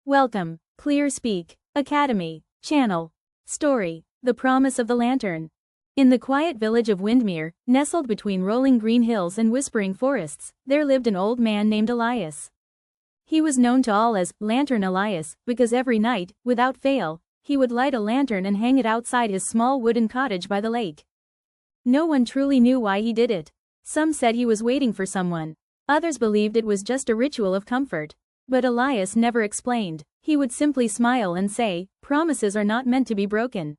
Welcome, Clear Speak Academy channel. Story: The Promise of the Lantern. In the quiet village of Windmere, nestled between rolling green hills and whispering forests, there lived an old man named Elias. He was known to all as Lantern Elias because every night, without fail, he would light a lantern and hang it outside his small wooden cottage by the lake. No one truly knew why he did it. Some said he was waiting for someone. Others believed it was just a ritual of comfort. But Elias never explained. He would simply smile and say, "Promises are not meant to be broken."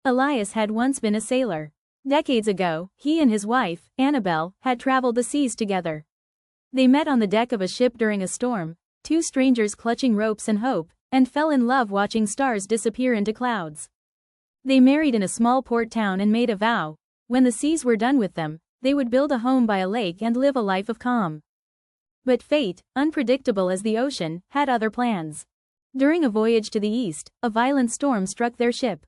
Elias had once been a sailor. Decades ago, he and his wife, Annabelle, had traveled the seas together. They met on the deck of a ship during a storm, two strangers clutching ropes and hope, and fell in love watching stars disappear into clouds. They married in a small port town and made a vow: when the seas were done with them, they would build a home by a lake and live a life of calm. But fate, unpredictable as the ocean, had other plans. During a voyage to the east, a violent storm struck their ship.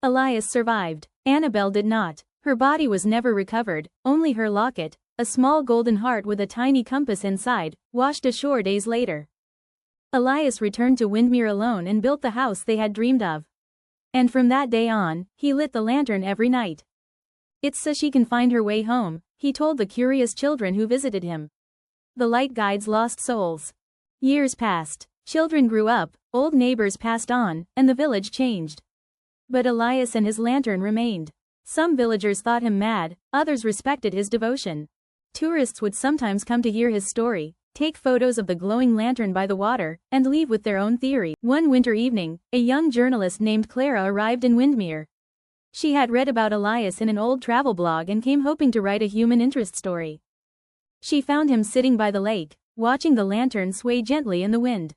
Elias survived. Annabelle did not. Her body was never recovered, only her locket, a small golden heart with a tiny compass inside, washed ashore days later. Elias returned to Windmere alone and built the house they had dreamed of. And from that day on, he lit the lantern every night. "It's so she can find her way home," he told the curious children who visited him. The light guides lost souls. Years passed. Children grew up, old neighbors passed on, and the village changed. But Elias and his lantern remained. Some villagers thought him mad, others respected his devotion. Tourists would sometimes come to hear his story, take photos of the glowing lantern by the water, and leave with their own theory. One winter evening, a young journalist named Clara arrived in Windmere. She had read about Elias in an old travel blog and came hoping to write a human interest story. She found him sitting by the lake, watching the lantern sway gently in the wind.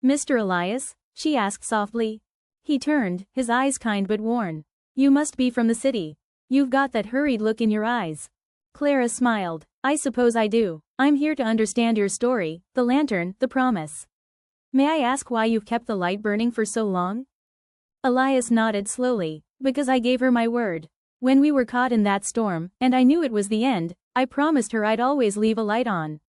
"Mr. Elias?" she asked softly. He turned, his eyes kind but worn. "You must be from the city. You've got that hurried look in your eyes." Clara smiled. "I suppose I do. I'm here to understand your story, the lantern, the promise. May I ask why you've kept the light burning for so long?" Elias nodded slowly. "Because I gave her my word. When we were caught in that storm, and I knew it was the end, I promised her I'd always leave a light on.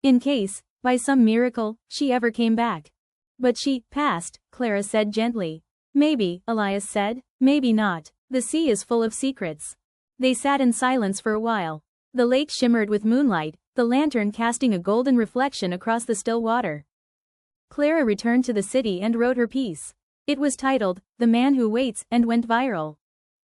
In case, by some miracle, she ever came back. But she passed," Clara said gently. "Maybe," Elias said. "Maybe not. The sea is full of secrets." They sat in silence for a while. The lake shimmered with moonlight, the lantern casting a golden reflection across the still water. Clara returned to the city and wrote her piece. It was titled, "The Man Who Waits," and went viral.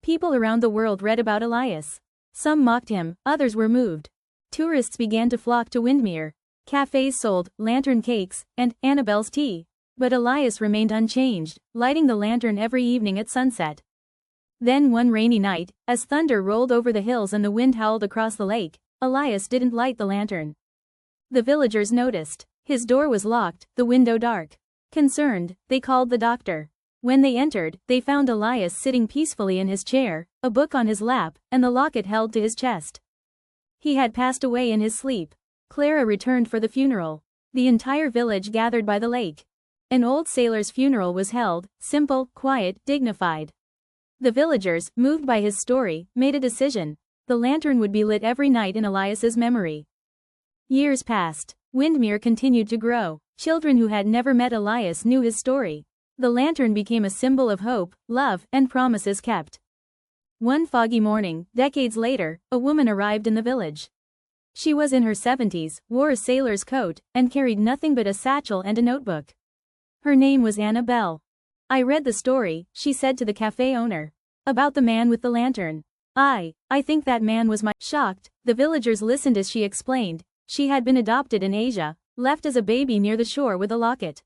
People around the world read about Elias. Some mocked him, others were moved. Tourists began to flock to Windmere. Cafes sold lantern cakes and Annabelle's tea. But Elias remained unchanged, lighting the lantern every evening at sunset. Then one rainy night, as thunder rolled over the hills and the wind howled across the lake, Elias didn't light the lantern. The villagers noticed. His door was locked, the window dark. Concerned, they called the doctor. When they entered, they found Elias sitting peacefully in his chair, a book on his lap, and the locket held to his chest. He had passed away in his sleep. Clara returned for the funeral. The entire village gathered by the lake. An old sailor's funeral was held, simple, quiet, dignified. The villagers, moved by his story, made a decision. The lantern would be lit every night in Elias's memory. Years passed. Windmere continued to grow. Children who had never met Elias knew his story. The lantern became a symbol of hope, love, and promises kept. One foggy morning, decades later, a woman arrived in the village. She was in her 70s, wore a sailor's coat, and carried nothing but a satchel and a notebook. Her name was Annabelle. "I read the story," she said to the cafe owner. "About the man with the lantern. I think that man was my—" Shocked, the villagers listened as she explained. She had been adopted in Asia, left as a baby near the shore with a locket.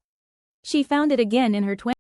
She found it again in her 20s.